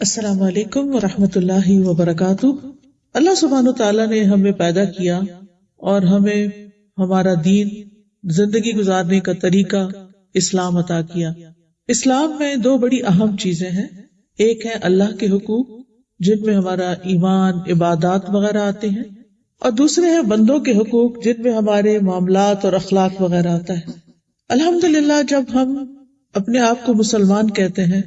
السلام علیکم ورحمۃ اللہ وبرکاتہ۔ اللہ سبحانہ تعالیٰ نے ہمیں پیدا کیا اور ہمیں ہمارا دین، زندگی گزارنے کا طریقہ اسلام عطا کیا۔ اسلام میں دو بڑی اہم چیزیں ہیں، ایک ہے اللہ کے حقوق جن میں ہمارا ایمان، عبادات وغیرہ آتے ہیں، اور دوسرے ہیں بندوں کے حقوق جن میں ہمارے معاملات اور اخلاق وغیرہ آتا ہے۔ الحمدللہ جب ہم اپنے آپ کو مسلمان کہتے ہیں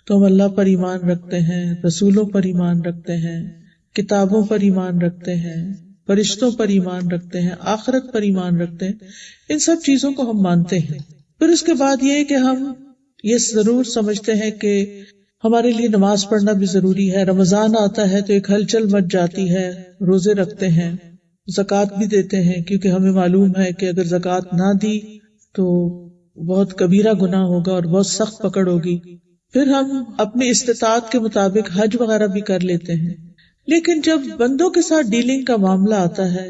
تو ہم اللہ پر ایمان رکھتے ہیں، رسولوں پر ایمان رکھتے ہیں، کتابوں پر ایمان رکھتے ہیں، فرشتوں پر ایمان رکھتے ہیں، آخرت پر ایمان رکھتے ہیں، ان سب چیزوں کو ہم مانتے ہیں۔ پھر اس کے بعد یہ کہ ہم یہ ضرور سمجھتے ہیں کہ ہمارے لیے نماز پڑھنا بھی ضروری ہے، رمضان آتا ہے تو ایک ہلچل مچ جاتی ہے، روزے رکھتے ہیں، زکوٰۃ بھی دیتے ہیں، کیونکہ ہمیں معلوم ہے کہ اگر زکوٰۃ نہ دی تو بہت کبیرہ گناہ ہوگا اور بہت سخت پکڑ ہوگی۔ پھر ہم اپنی استطاعت کے مطابق حج وغیرہ بھی کر لیتے ہیں، لیکن جب بندوں کے ساتھ ڈیلنگ کا معاملہ آتا ہے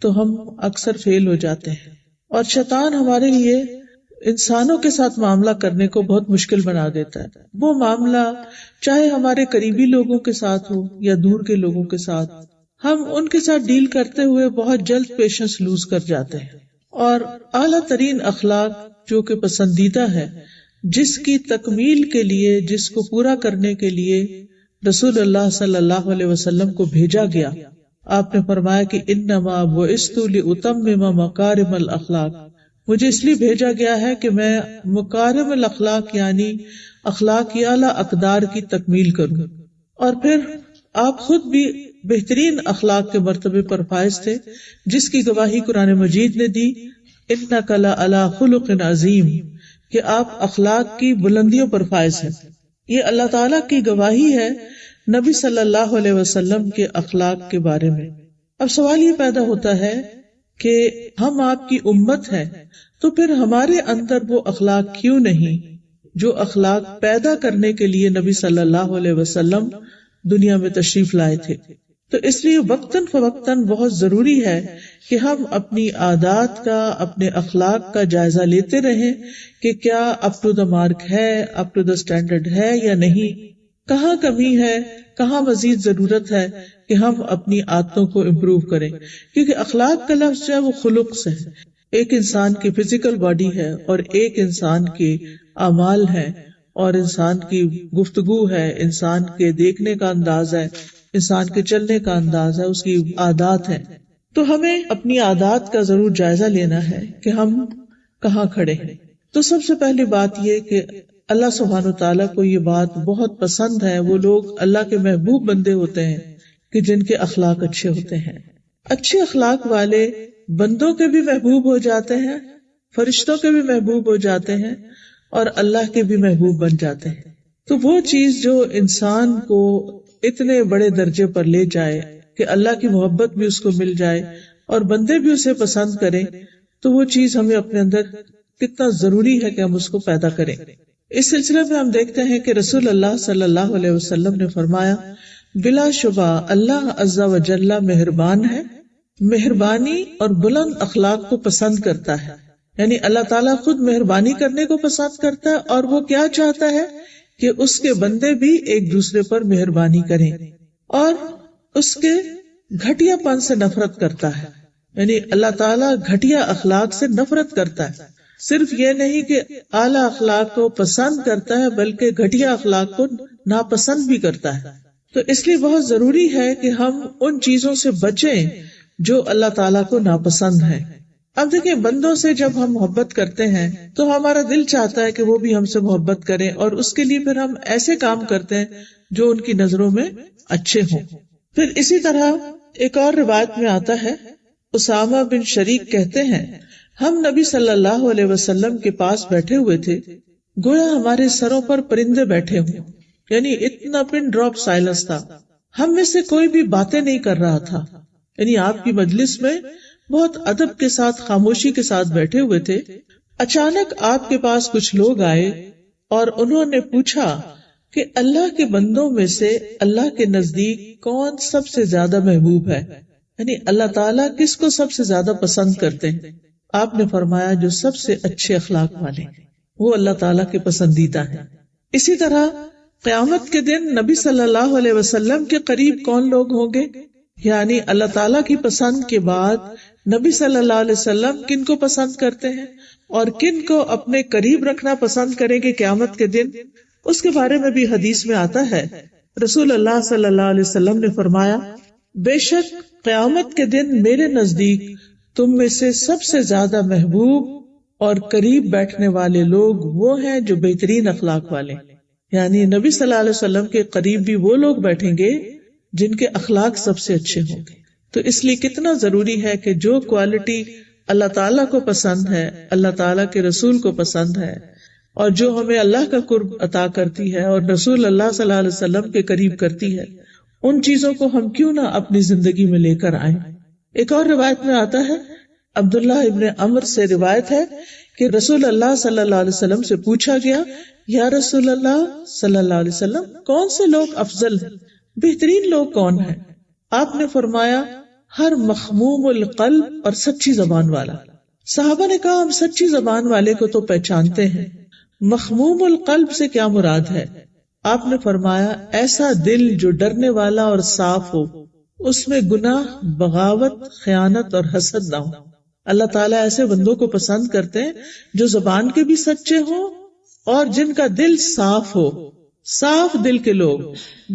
تو ہم اکثر فیل ہو جاتے ہیں، اور شیطان ہمارے لیے انسانوں کے ساتھ معاملہ کرنے کو بہت مشکل بنا دیتا ہے۔ وہ معاملہ چاہے ہمارے قریبی لوگوں کے ساتھ ہو یا دور کے لوگوں کے ساتھ، ہم ان کے ساتھ ڈیل کرتے ہوئے بہت جلد پیشنس لوز کر جاتے ہیں، اور اعلیٰ ترین اخلاق جو کہ پسندیدہ ہے، جس کی تکمیل کے لیے، جس کو پورا کرنے کے لیے رسول اللہ صلی اللہ علیہ وسلم کو بھیجا گیا، آپ نے فرمایا کہ انما بعثت لاتمم مکارم الاخلاق، مجھے اس لیے بھیجا گیا ہے کہ میں مکارم الاخلاق یعنی اخلاق کی اعلیٰ اقدار کی تکمیل کروں۔ اور پھر آپ خود بھی بہترین اخلاق کے مرتبے پر فائز تھے، جس کی گواہی قرآن مجید نے دی، انک لعلی خلق عظیم، کہ آپ اخلاق کی بلندیوں پر فائز ہیں۔ یہ اللہ تعالیٰ کی گواہی ہے نبی صلی اللہ علیہ وسلم کے اخلاق کے بارے میں۔ اب سوال یہ پیدا ہوتا ہے کہ ہم آپ کی امت ہیں تو پھر ہمارے اندر وہ اخلاق کیوں نہیں جو اخلاق پیدا کرنے کے لیے نبی صلی اللہ علیہ وسلم دنیا میں تشریف لائے تھے؟ تو اس لیے وقتاً فوقتاً بہت ضروری ہے کہ ہم اپنی عادات کا، اپنے اخلاق کا جائزہ لیتے رہیں کہ کیا اپ ٹو دا مارک ہے، اپ ٹو دا اسٹینڈرڈ ہے یا نہیں، کہاں کمی ہے، کہاں مزید ضرورت ہے کہ ہم اپنی عادتوں کو امپروو کریں، کیونکہ اخلاق کا لفظ جو ہے وہ خلق سے ہے۔ ایک انسان کی فزیکل باڈی ہے اور ایک انسان کے اعمال ہیں، اور انسان کی گفتگو ہے، انسان کے دیکھنے کا انداز ہے، انسان کے چلنے کا انداز ہے، اس کی عادات ہیں۔ تو ہمیں اپنی عادات کا ضرور جائزہ لینا ہے کہ ہم کہاں کھڑے ہیں۔ تو سب سے پہلی بات یہ کہ اللہ سبحانہ وتعالیٰ کو یہ بات بہت پسند ہے، وہ لوگ اللہ کے محبوب بندے ہوتے ہیں کہ جن کے اخلاق اچھے ہوتے ہیں۔ اچھے اخلاق والے بندوں کے بھی محبوب ہو جاتے ہیں، فرشتوں کے بھی محبوب ہو جاتے ہیں، اور اللہ کے بھی محبوب بن جاتے ہیں۔ تو وہ چیز جو انسان کو اتنے بڑے درجے پر لے جائے کہ اللہ کی محبت بھی اس کو مل جائے اور بندے بھی اسے پسند کریں، تو وہ چیز ہمیں اپنے اندر کتنا ضروری ہے کہ ہم اس کو پیدا کریں۔ اس سلسلے میں ہم دیکھتے ہیں کہ رسول اللہ صلی اللہ علیہ وسلم نے فرمایا، بلا شبہ اللہ عز و جل مہربان ہے، مہربانی اور بلند اخلاق کو پسند کرتا ہے۔ یعنی اللہ تعالیٰ خود مہربانی کرنے کو پسند کرتا ہے، اور وہ کیا چاہتا ہے کہ اس کے بندے بھی ایک دوسرے پر مہربانی کریں، اور اس کے گھٹیا پن سے نفرت کرتا ہے۔ یعنی اللہ تعالیٰ گھٹیا اخلاق سے نفرت کرتا ہے، صرف یہ نہیں کہ اعلیٰ اخلاق کو پسند کرتا ہے بلکہ گھٹیا اخلاق کو ناپسند بھی کرتا ہے۔ تو اس لیے بہت ضروری ہے کہ ہم ان چیزوں سے بچیں جو اللہ تعالیٰ کو ناپسند ہیں۔ اب دیکھیں، بندوں سے جب ہم محبت کرتے ہیں تو ہمارا دل چاہتا ہے کہ وہ بھی ہم سے محبت کریں، اور اس کے لیے پھر ہم ایسے کام کرتے ہیں جو ان کی نظروں میں اچھے ہوں۔ پھر اسی طرح ایک اور روایت میں آتا ہے، اسامہ بن شریک کہتے ہیں، ہم نبی صلی اللہ علیہ وسلم کے پاس بیٹھے ہوئے تھے، گویا ہمارے سروں پر پرندے بیٹھے ہوں، یعنی اتنا پن ڈراپ سائلنس تھا، ہم میں سے کوئی بھی باتیں نہیں کر رہا تھا۔ یعنی آپ کی مجلس میں بہت ادب کے ساتھ، خاموشی کے ساتھ بیٹھے ہوئے تھے۔ اچانک آپ کے پاس کچھ لوگ آئے اور انہوں نے پوچھا کہ اللہ کے بندوں میں سے اللہ کے نزدیک کون سب سے زیادہ محبوب ہے، یعنی اللہ تعالیٰ کس کو سب سے زیادہ پسند کرتے ہیں؟ آپ نے فرمایا جو سب سے اچھے اخلاق والے، وہ اللہ تعالیٰ کے پسندیدہ ہیں۔ اسی طرح قیامت کے دن نبی صلی اللہ علیہ وسلم کے قریب کون لوگ ہوں گے، یعنی اللہ تعالیٰ کی پسند کے بعد نبی صلی اللہ علیہ وسلم کن کو پسند کرتے ہیں اور کن کو اپنے قریب رکھنا پسند کریں گے قیامت کے دن، اس کے بارے میں بھی حدیث میں آتا ہے۔ رسول اللہ صلی اللہ علیہ وسلم نے فرمایا، بے شک قیامت کے دن میرے نزدیک تم میں سے سب سے زیادہ محبوب اور قریب بیٹھنے والے لوگ وہ ہیں جو بہترین اخلاق والے، یعنی نبی صلی اللہ علیہ وسلم کے قریب بھی وہ لوگ بیٹھیں گے جن کے اخلاق سب سے اچھے ہوں گے۔ تو اس لیے کتنا ضروری ہے کہ جو کوالٹی اللہ تعالیٰ کو پسند ہے، اللہ تعالیٰ کے رسول کو پسند ہے، اور جو ہمیں اللہ کا قرب عطا کرتی ہے اور رسول اللہ صلی اللہ علیہ وسلم کے قریب کرتی ہے، ان چیزوں کو ہم کیوں نہ اپنی زندگی میں لے کر آئیں۔ ایک اور روایت میں آتا ہے، عبداللہ ابن عمر سے روایت ہے کہ رسول اللہ صلی اللہ علیہ وسلم سے پوچھا گیا، یا رسول اللہ صلی اللہ علیہ وسلم، کون سے لوگ افضل ہیں، بہترین لوگ کون ہیں؟ آپ نے فرمایا، ہر مخموم القلب اور سچی زبان والا۔ صحابہ نے کہا، ہم سچی زبان والے کو تو پہچانتے ہیں، مخموم القلب سے کیا مراد ہے؟ آپ نے فرمایا، ایسا دل جو ڈرنے والا اور صاف ہو، اس میں گناہ، بغاوت، خیانت اور حسد نہ ہو۔ اللہ تعالیٰ ایسے بندوں کو پسند کرتے ہیں جو زبان کے بھی سچے ہوں اور جن کا دل صاف ہو۔ صاف دل کے لوگ،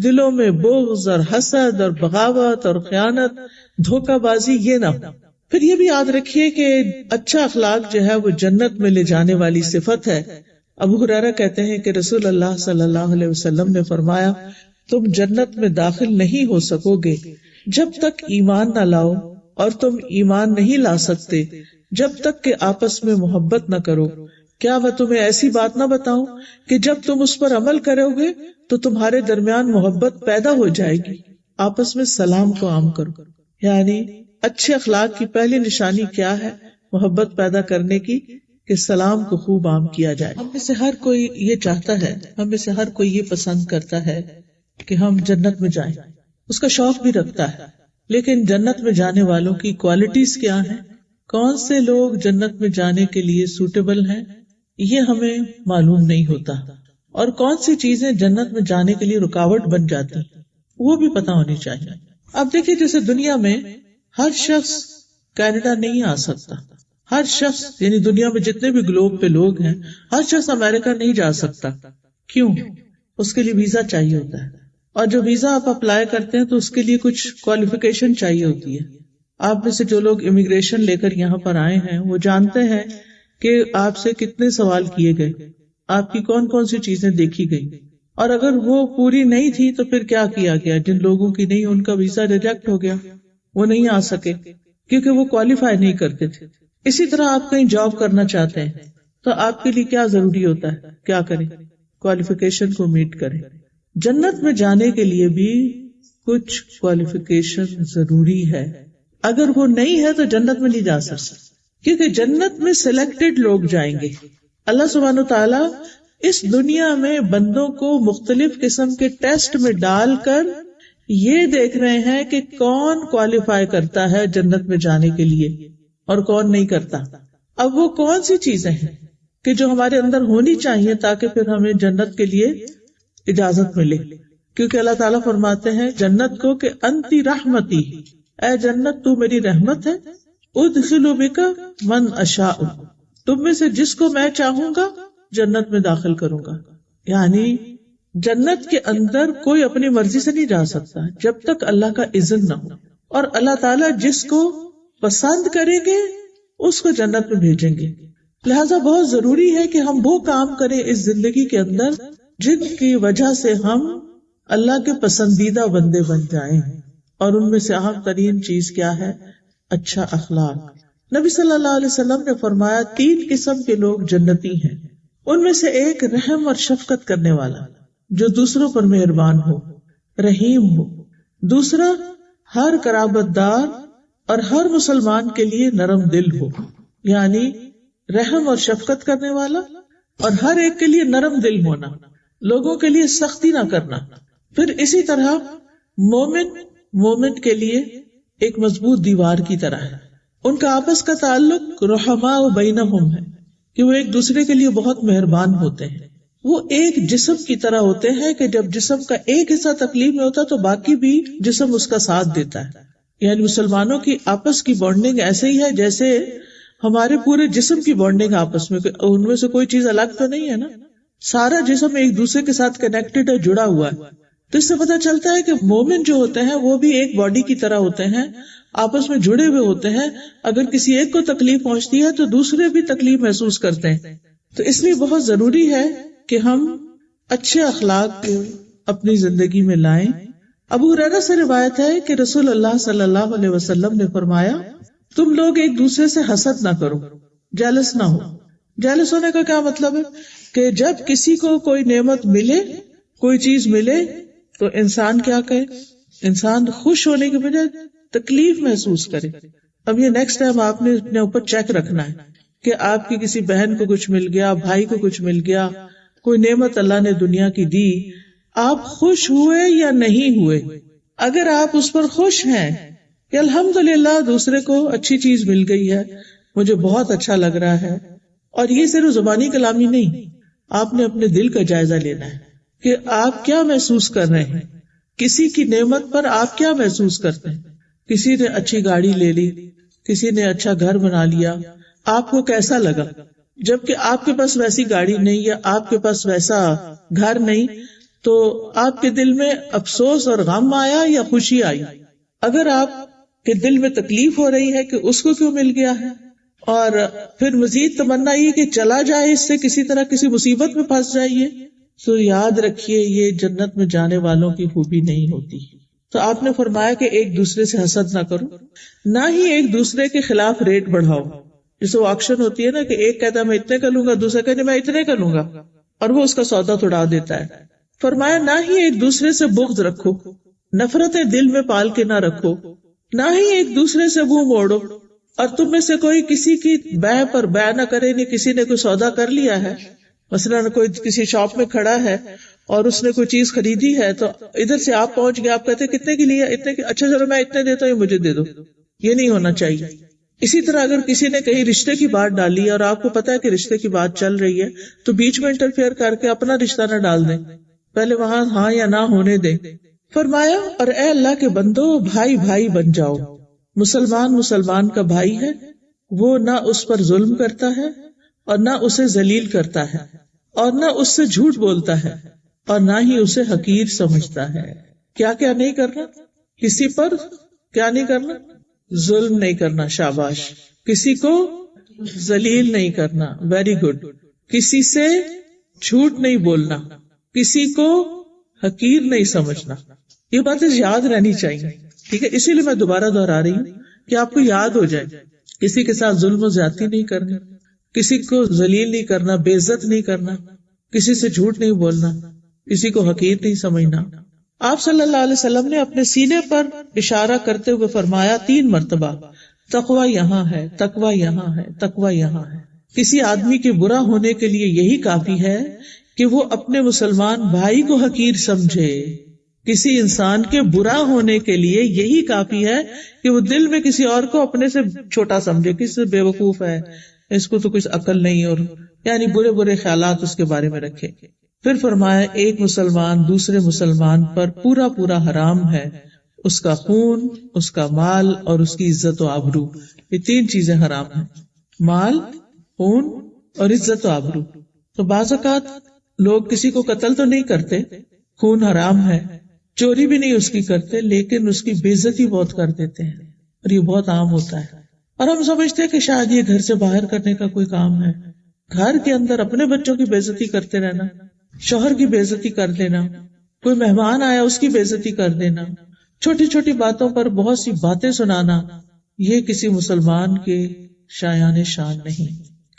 دلوں میں بغض اور حسد اور بغاوت اور خیانت، دھوکہ بازی یہ نہ ہو۔ پھر یہ بھی یاد رکھیے کہ اچھا اخلاق جو ہے وہ جنت میں لے جانے والی صفت ہے۔ ابو ہریرہ کہتے ہیں کہ رسول اللہ صلی اللہ علیہ وسلم نے فرمایا، تم جنت میں داخل نہیں ہو سکو گے جب تک ایمان نہ لاؤ، اور تم ایمان نہیں لا سکتے جب تک کہ آپس میں محبت نہ کرو۔ کیا میں تمہیں ایسی بات نہ بتاؤں کہ جب تم اس پر عمل کرو گے تو تمہارے درمیان محبت پیدا ہو جائے گی؟ آپس میں سلام کو عام کرو، یعنی اچھے اخلاق کی پہلی نشانی کیا ہے محبت پیدا کرنے کی؟ کہ سلام کو خوب عام کیا جائے۔ ہم میں سے ہر کوئی یہ چاہتا ہے، ہم میں سے ہر کوئی یہ پسند کرتا ہے کہ ہم جنت میں جائیں، اس کا شوق بھی رکھتا ہے، لیکن جنت میں جانے والوں کی کوالٹیز کیا ہیں، کون سے لوگ جنت میں جانے کے لیے سوٹیبل ہیں، یہ ہمیں معلوم نہیں ہوتا، اور کون سی چیزیں جنت میں جانے کے لیے رکاوٹ بن جاتی وہ بھی پتہ ہونی چاہیے۔ اب دیکھیے، جیسے دنیا میں ہر شخص کینیڈا نہیں آ سکتا، ہر شخص یعنی دنیا میں جتنے بھی گلوب پہ لوگ ہیں، ہر شخص امریکہ نہیں جا سکتا۔ کیوں؟ اس کے لیے ویزا چاہیے ہوتا ہے، اور جو ویزا آپ اپلائی کرتے ہیں تو اس کے لیے کچھ کوالیفیکیشن چاہیے ہوتی ہے۔ آپ میں سے جو لوگ امیگریشن لے کر یہاں پر آئے ہیں وہ جانتے ہیں کہ آپ سے کتنے سوال کیے گئے، آپ کی کون کون سی چیزیں دیکھی گئی، اور اگر وہ پوری نہیں تھی تو پھر کیا کیا گیا۔ جن لوگوں کی نہیں، ان کا ویزا ریجیکٹ ہو گیا، وہ نہیں آ سکے کیونکہ وہ کوالیفائی نہیں کرتے تھے۔ اسی طرح آپ کہیں جاب کرنا چاہتے ہیں تو آپ کے لیے کیا ضروری ہوتا ہے، کیا کریں؟ کوالیفیکیشن کو میٹ کریں۔ جنت میں جانے کے لیے بھی کچھ کوالیفیکیشن ضروری ہے، اگر وہ نہیں ہے تو جنت میں نہیں جا سکتے، کیونکہ جنت میں سلیکٹڈ لوگ جائیں گے۔ اللہ سبحانہ تعالیٰ اس دنیا میں بندوں کو مختلف قسم کے ٹیسٹ میں ڈال کر یہ دیکھ رہے ہیں کہ کون کوالیفائی کرتا ہے جنت میں جانے کے لیے اور کون نہیں کرتا۔ اب وہ کون سی چیزیں ہیں کہ جو ہمارے اندر ہونی چاہیے تاکہ پھر ہمیں جنت کے لیے اجازت ملے؟ کیونکہ اللہ تعالیٰ فرماتے ہیں جنت کو کہ انتی رحمتی، اے جنت تو میری رحمت ہے، ادخل بک من اشاء، تم میں سے جس کو میں چاہوں گا جنت میں داخل کروں گا۔ یعنی جنت کے اندر کوئی اپنی مرضی سے نہیں جا سکتا جب تک اللہ کا اذن نہ ہو، اور اللہ تعالیٰ جس کو پسند کریں گے اس کو جنت میں بھیجیں گے۔ لہذا بہت ضروری ہے کہ ہم وہ کام کریں اس زندگی کے اندر جن کی وجہ سے ہم اللہ کے پسندیدہ بندے بن جائیں، اور ان میں سے اہم ترین چیز کیا ہے؟ اچھا اخلاق۔ نبی صلی اللہ علیہ وسلم نے فرمایا 3 قسم کے لوگ جنتی ہیں، ان میں سے ایک رحم اور شفقت کرنے والا، جو دوسروں پر مہربان ہو، رحیم ہو۔ دوسرا ہر قرابت دار اور ہر مسلمان کے لیے نرم دل ہو، یعنی رحم اور شفقت کرنے والا اور ہر ایک کے لیے نرم دل ہونا، لوگوں کے لیے سختی نہ کرنا۔ پھر اسی طرح مومن کے لیے ایک مضبوط دیوار کی طرح ہے، ان کا آپس کا تعلق رحماء بینہم ہے کہ وہ ایک دوسرے کے لیے بہت مہربان ہوتے ہیں، وہ ایک جسم کی طرح ہوتے ہیں کہ جب جسم کا ایک حصہ تکلیف میں ہوتا ہے تو باقی بھی جسم اس کا ساتھ دیتا ہے. یعنی مسلمانوں کی آپس کی بانڈنگ ایسے ہی ہے جیسے ہمارے پورے جسم کی بانڈنگ آپس میں، ان میں سے کوئی چیز الگ تو نہیں ہے نا، سارا جسم ایک دوسرے کے ساتھ کنیکٹڈ ہے، جڑا ہوا ہے. تو اس سے پتہ چلتا ہے کہ مومن جو ہوتے ہیں وہ بھی ایک باڈی کی طرح ہوتے ہیں، آپس میں جڑے ہوئے ہوتے ہیں. اگر کسی ایک کو تکلیف پہنچتی ہے تو دوسرے بھی تکلیف محسوس کرتے ہیں. تو اس لیے بہت ضروری ہے کہ ہم اچھے اخلاق کو اپنی زندگی میں لائیں. ابو ہریرہ سے روایت ہے کہ رسول اللہ صلی اللہ علیہ وسلم نے فرمایا، تم لوگ ایک دوسرے سے حسد نہ کرو، جیلس نہ ہو. جیلس ہونے کا کیا مطلب ہے کہ جب کسی کو کوئی نعمت ملے، کوئی چیز ملے تو انسان کیا کہے؟ انسان خوش ہونے کی بجائے تکلیف محسوس کرے. اب یہ نیکسٹ ٹائم آپ نے اپنے اوپر چیک رکھنا ہے کہ آپ کی کسی بہن کو کچھ مل گیا، بھائی کو کچھ مل گیا، کوئی نعمت اللہ نے دنیا کی دی، آپ خوش ہوئے یا نہیں ہوئے. اگر آپ اس پر خوش ہیں کہ الحمدللہ دوسرے کو اچھی چیز مل گئی ہے، مجھے بہت اچھا لگ رہا ہے، اور یہ صرف زبانی کلامی نہیں، آپ نے اپنے دل کا جائزہ لینا ہے کہ آپ کیا محسوس کر رہے ہیں، کسی کی نعمت پر آپ کیا محسوس کرتے ہیں. کسی نے اچھی گاڑی لے لی، کسی نے اچھا گھر بنا لیا، آپ کو کیسا لگا؟ جبکہ آپ کے پاس ویسی گاڑی نہیں یا آپ کے پاس ویسا گھر نہیں، تو آپ کے دل میں افسوس اور غم آیا یا خوشی آئی؟ اگر آپ کے دل میں تکلیف ہو رہی ہے کہ اس کو کیوں مل گیا ہے، اور پھر مزید تمنا یہ کہ چلا جائے اس سے، کسی طرح کسی مصیبت میں پھنس جائیے، تو یاد رکھیے یہ جنت میں جانے والوں کی خوبی نہیں ہوتی. تو آپ نے فرمایا کہ ایک دوسرے سے حسد نہ کرو، نہ ہی ایک دوسرے کے خلاف ریٹ بڑھاؤ. جیسے وہ آکشن ہوتی ہے نا کہ ایک کہتا ہے میں اتنے کا لوں گا، دوسرا کہتا ہے میں اتنے کا لوں گا، اور وہ اس کا سودا توڑا دیتا ہے. فرمایا نہ ہی ایک دوسرے سے بغض رکھو، نفرتیں دل میں پال کے نہ رکھو، نہ ہی ایک دوسرے سے منہ موڑو. اور تم میں سے کوئی کسی کی بیع پر بیع نہ کرے. نہیں، کسی نے کوئی سودا کر لیا ہے، مثلا کوئی کسی شاپ میں کھڑا ہے اور اس نے کوئی چیز خریدی ہے، تو ادھر سے آپ پہنچ گئے، آپ کہتے کتنے کی لی ہے؟ اتنے کی. اچھا چلو میں اتنے دیتا ہوں، مجھے دے دو. یہ نہیں ہونا چاہیے. اسی طرح اگر کسی نے کہیں رشتے کی بات ڈالی اور آپ کو پتا ہے کہ رشتے کی بات چل رہی ہے، تو بیچ میں انٹرفیئر کر کے اپنا رشتہ نہ ڈال دیں، پہلے وہاں ہاں یا نہ ہونے دیں. فرمایا اور اے اللہ کے بندو، بھائی بھائی بن جاؤ. مسلمان مسلمان کا بھائی ہے، وہ نہ اس پر ظلم کرتا ہے اور نہ اسے ذلیل کرتا ہے، اور نہ اس سے جھوٹ بولتا ہے، اور نہ ہی اسے حقیر سمجھتا ہے. کیا کیا نہیں کرنا؟ کسی پر کیا نہیں کرنا؟ ظلم نہیں کرنا، شاباش. کسی کو ذلیل نہیں کرنا، ویری گڈ. کسی سے جھوٹ نہیں بولنا، کسی کو حقیر نہیں سمجھنا. یہ باتیں یاد رہنی چاہیے، ٹھیک ہے؟ اسی لیے میں دوبارہ دہرا رہی ہوں کہ آپ کو یاد ہو جائے. کسی کے ساتھ ظلم و زیادتی نہیں کرنی، کسی کو ذلیل نہیں کرنا، بے عزت نہیں کرنا، کسی سے جھوٹ نہیں بولنا، کسی کو حقیر نہیں سمجھنا. آپ صلی اللہ علیہ وسلم نے اپنے سینے پر اشارہ کرتے ہوئے فرمایا 3 مرتبہ، تقوی یہاں ہے، تقوی یہاں ہے، تقوی یہاں ہے. کسی آدمی کے برا ہونے کے لیے یہی کافی ہے کہ وہ اپنے مسلمان بھائی کو حقیر سمجھے. کسی انسان کے برا ہونے کے لیے یہی کافی ہے کہ وہ دل میں کسی اور کو اپنے سے چھوٹا سمجھے، کسی سے بے وقوف ہے، اس کو تو کچھ عقل نہیں، اور یعنی برے برے خیالات اس کے بارے میں رکھے. پھر فرمایا ایک مسلمان دوسرے مسلمان پر پورا پورا حرام ہے، اس کا خون، اس کا مال اور اس کی عزت و آبرو. یہ 3 چیزیں حرام ہیں، مال، خون اور عزت و آبرو. تو بعض اوقات لوگ کسی کو قتل تو نہیں کرتے، خون حرام ہے، چوری بھی نہیں اس کی کرتے، لیکن اس کی بے عزتی بہت کر دیتے ہیں، اور یہ بہت عام ہوتا ہے. اور ہم سمجھتے ہیں کہ شاید یہ گھر سے باہر کرنے کا کوئی کام ہے. گھر کے اندر اپنے بچوں کی بے عزتی کرتے رہنا، شوہر کی بے عزتی کر دینا، کوئی مہمان آیا اس کی بے عزتی کر دینا، چھوٹی چھوٹی باتوں پر بہت سی باتیں سنانا، یہ کسی مسلمان کے شایان شان نہیں،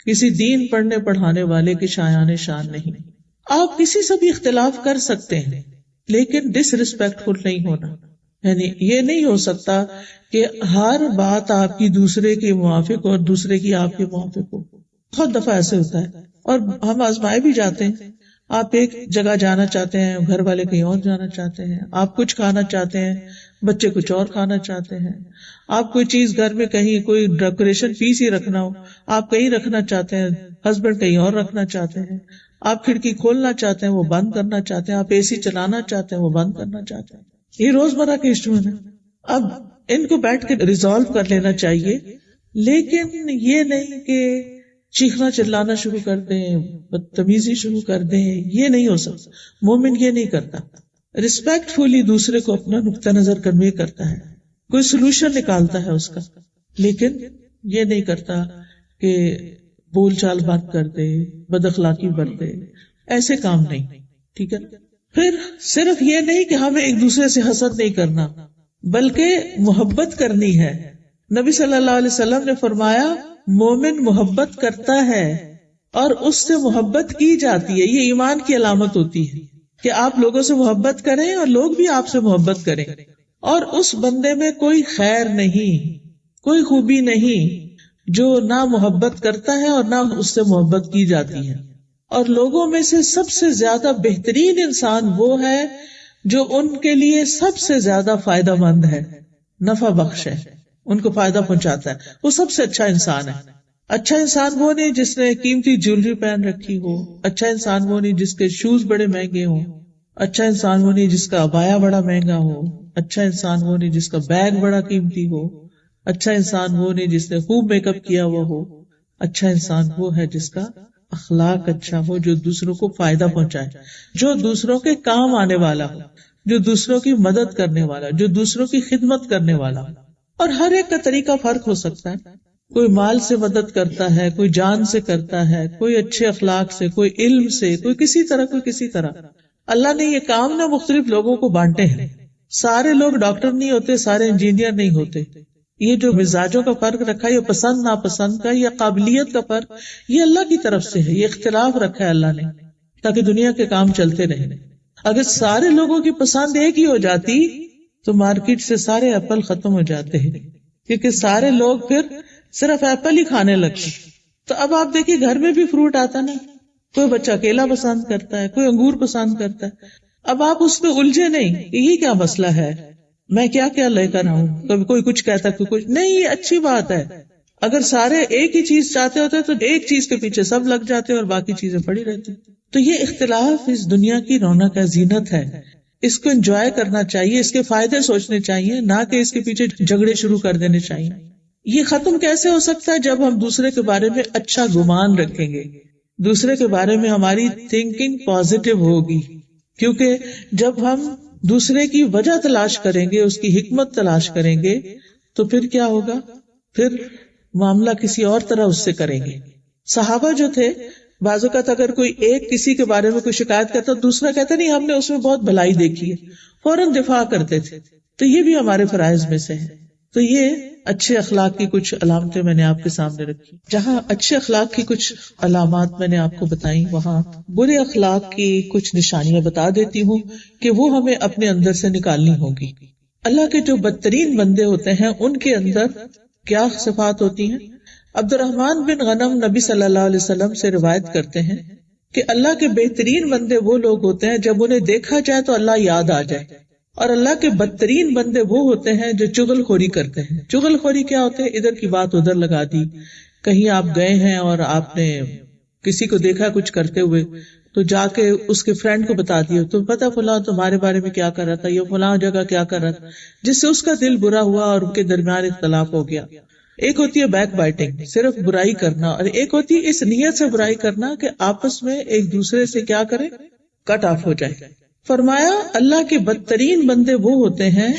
کسی دین پڑھنے پڑھانے والے کے شایان شان نہیں. آپ کسی سے بھی اختلاف کر سکتے ہیں لیکن ڈس ریسپیکٹفل نہیں ہونا. یعنی یہ نہیں ہو سکتا کہ ہر بات آپ کی دوسرے کے موافق اور دوسرے کی آپ کے موافق ہو. بہت دفعہ ایسے ہوتا ہے اور ہم آزمائے بھی جاتے ہیں. آپ ایک جگہ جانا چاہتے ہیں، گھر والے کہیں اور جانا چاہتے ہیں، آپ کچھ کھانا چاہتے ہیں، بچے کچھ اور کھانا چاہتے ہیں، آپ کوئی چیز گھر میں کہیں کوئی ڈیکوریشن پیس ہی رکھنا ہو، آپ کہیں رکھنا چاہتے ہیں، ہسبینڈ کہیں اور رکھنا چاہتے ہیں، آپ کھڑکی کھولنا چاہتے ہیں وہ بند کرنا چاہتے ہیں، آپ اے سی چلانا چاہتے ہیں وہ بند کرنا چاہتے ہیں. یہ روزمرہ کے ایشوز ہیں. اب ان کو بیٹھ کے ریزالو کر لینا چاہیے، لیکن یہ نہیں کہ چیخنا چلانا شروع کر دیں، بدتمیزی شروع کر دیں. یہ نہیں ہو سکتا. مومن یہ نہیں کرتا. ریسپیکٹ فلی دوسرے کو اپنا نقطہ نظر کنوے کرتا ہے، کوئی سولوشن نکالتا ہے اس کا، لیکن یہ نہیں کرتا کہ بول چال بند کر دے، بد اخلاقی برتے. ایسے کام نہیں. ٹھیک ہے. پھر صرف یہ نہیں کہ ہمیں ایک دوسرے سے حسد نہیں کرنا، بلکہ محبت کرنی ہے. نبی صلی اللہ علیہ وسلم نے فرمایا مومن محبت کرتا ہے اور اس سے محبت کی جاتی ہے. یہ ایمان کی علامت ہوتی ہے کہ آپ لوگوں سے محبت کریں اور لوگ بھی آپ سے محبت کریں، اور اس بندے میں کوئی خیر نہیں، کوئی خوبی نہیں جو نہ محبت کرتا ہے اور نہ اس سے محبت کی جاتی ہے. اور لوگوں میں سے سب سے زیادہ بہترین انسان وہ ہے جو ان کے لیے سب سے زیادہ فائدہ مند ہے، نفع بخش ہے، ان کو فائدہ پہنچاتا ہے. وہ سب سے اچھا انسان ہے. اچھا انسان وہ نہیں جس نے قیمتی جیولری پہن رکھی ہو، اچھا انسان وہ نہیں جس کے شوز بڑے مہنگے ہوں، اچھا انسان وہ نہیں جس کا عبایا بڑا مہنگا ہو، اچھا انسان وہ نہیں جس کا بیگ بڑا قیمتی ہو، اچھا انسان وہ نہیں جس نے خوب میک اپ کیا ہوا ہو. اچھا انسان وہ ہے جس کا اخلاق اچھا ہو، جو دوسروں کو فائدہ پہنچائے، جو دوسروں کے کام آنے والا ہو، جو دوسروں کی مدد کرنے والا، جو دوسروں کی خدمت کرنے والا ہو. اور ہر ایک کا طریقہ فرق ہو سکتا ہے. کوئی مال سے مدد کرتا ہے، کوئی جان سے کرتا ہے، کوئی اچھے اخلاق سے، کوئی علم سے، کوئی کسی طرح، کوئی کسی طرح. اللہ نے یہ کام نہ مختلف لوگوں کو بانٹے ہیں. سارے لوگ ڈاکٹر نہیں ہوتے، سارے انجینئر نہیں ہوتے. یہ جو مزاجوں کا فرق رکھا ہے، یہ پسند ناپسند کا یا قابلیت کا فرق، یہ اللہ کی طرف سے ہے. یہ اختلاف رکھا ہے اللہ نے تاکہ دنیا کے کام چلتے رہیں. اگر سارے لوگوں کی پسند ایک ہی ہو جاتی تو مارکیٹ سے سارے ایپل ختم ہو جاتے ہیں، کیونکہ سارے لوگ پھر صرف ایپل ہی کھانے لگتے. تو اب آپ دیکھیے گھر میں بھی فروٹ آتا نا، کوئی بچہ کیلا پسند کرتا ہے، کوئی انگور پسند کرتا ہے. اب آپ اس پہ الجھے نہیں کہ یہ کیا مسئلہ ہے، میں کیا کیا لے کر آؤں، کبھی کوئی کچھ کہتا کوئی کچھ نہیں. یہ اچھی بات ہے. اگر سارے ایک ہی چیز چاہتے ہوتے تو ایک چیز کے پیچھے سب لگ جاتے اور باقی چیزیں پڑی رہتی. تو یہ اختلاف اس دنیا کی رونق ہے، زینت ہے. اس کو انجوائے کرنا چاہیے، اس کے فائدے سوچنے چاہیے، نہ کہ اس کے پیچھے جھگڑے شروع کر دینے چاہیے. یہ ختم کیسے ہو سکتا ہے؟ جب ہم دوسرے کے بارے میں اچھا گمان رکھیں گے، دوسرے کے بارے میں ہماری تھنکنگ پازیٹو ہوگی. کیونکہ جب ہم دوسرے کی وجہ تلاش کریں گے، اس کی حکمت تلاش کریں گے، تو پھر کیا ہوگا؟ پھر معاملہ کسی اور طرح اس سے کریں گے. صحابہ جو تھے، بعض اوقات اگر کوئی ایک کسی کے بارے میں کوئی شکایت کرتا، دوسرا کہتا نہیں ہم نے اس میں بہت بھلائی دیکھی ہے، فوراً دفاع کرتے تھے. تو یہ بھی ہمارے فرائض میں سے ہے. تو یہ اچھے اخلاق کی کچھ علامتیں میں نے آپ کے سامنے رکھی. جہاں اچھے اخلاق کی کچھ علامات میں نے آپ کو بتائی، وہاں برے اخلاق کی کچھ نشانیاں بتا دیتی ہوں کہ وہ ہمیں اپنے اندر سے نکالنی ہوگی. اللہ کے جو بدترین بندے ہوتے ہیں ان کے اندر کیا صفات ہوتی ہیں؟ عبد الرحمن بن غنم نبی صلی اللہ علیہ وسلم سے روایت کرتے ہیں کہ اللہ کے بہترین بندے وہ لوگ ہوتے ہیں جب انہیں دیکھا جائے تو اللہ یاد آ جائے، اور اللہ کے بدترین بندے وہ ہوتے ہیں جو چغل خوری کرتے ہیں. چغل خوری کیا ہوتے ہیں؟ ادھر کی بات ادھر لگا دی. کہیں آپ گئے ہیں اور آپ نے کسی کو دیکھا کچھ کرتے ہوئے تو جا کے اس کے فرینڈ کو بتا دیا، تو پتا فلاں تمہارے بارے میں کیا کر رہا تھا، یہ فلاں جگہ کیا کر رہا تھا، جس سے اس کا دل برا ہوا اور ان کے درمیان اختلاف ہو گیا. ایک ہوتی ہے بیک بائٹنگ، صرف برائی کرنا، اور ایک ہوتی ہے اس نیت سے برائی کرنا کہ آپس میں ایک دوسرے سے کیا کریں، کٹ آف ہو جائے. فرمایا اللہ کے بدترین بندے وہ ہوتے ہیں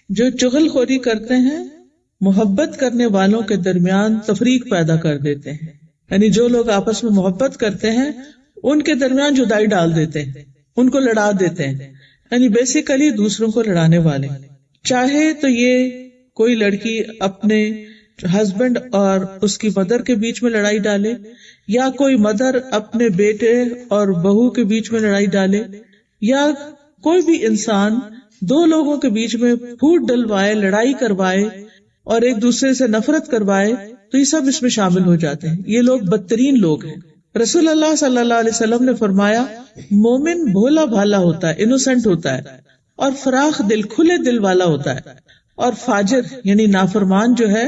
جو چغل خوری کرتے ہیں، محبت کرنے والوں کے درمیان تفریق پیدا کر دیتے ہیں. یعنی جو لوگ آپس میں محبت کرتے ہیں ان کے درمیان جدائی ڈال دیتے ہیں، ان کو لڑا دیتے ہیں. یعنی بیسیکلی دوسروں کو لڑانے والے. چاہے تو یہ کوئی لڑکی اپنے ہسبینڈ اور اس کی مدر کے بیچ میں لڑائی ڈالے، یا کوئی مدر اپنے بیٹے اور بہو کے بیچ میں لڑائی ڈالے، یا کوئی بھی انسان دو لوگوں کے بیچ میں پھوٹ ڈلوائے، لڑائی کروائے اور ایک دوسرے سے نفرت کروائے، تو یہ سب اس میں شامل ہو جاتے ہیں. یہ لوگ بدترین لوگ ہیں. رسول اللہ صلی اللہ علیہ وسلم نے فرمایا مومن بھولا بھالا ہوتا ہے، انوسینٹ ہوتا ہے، اور فراخ دل، کھلے دل والا ہوتا ہے. اور فاجر یعنی نافرمان جو ہے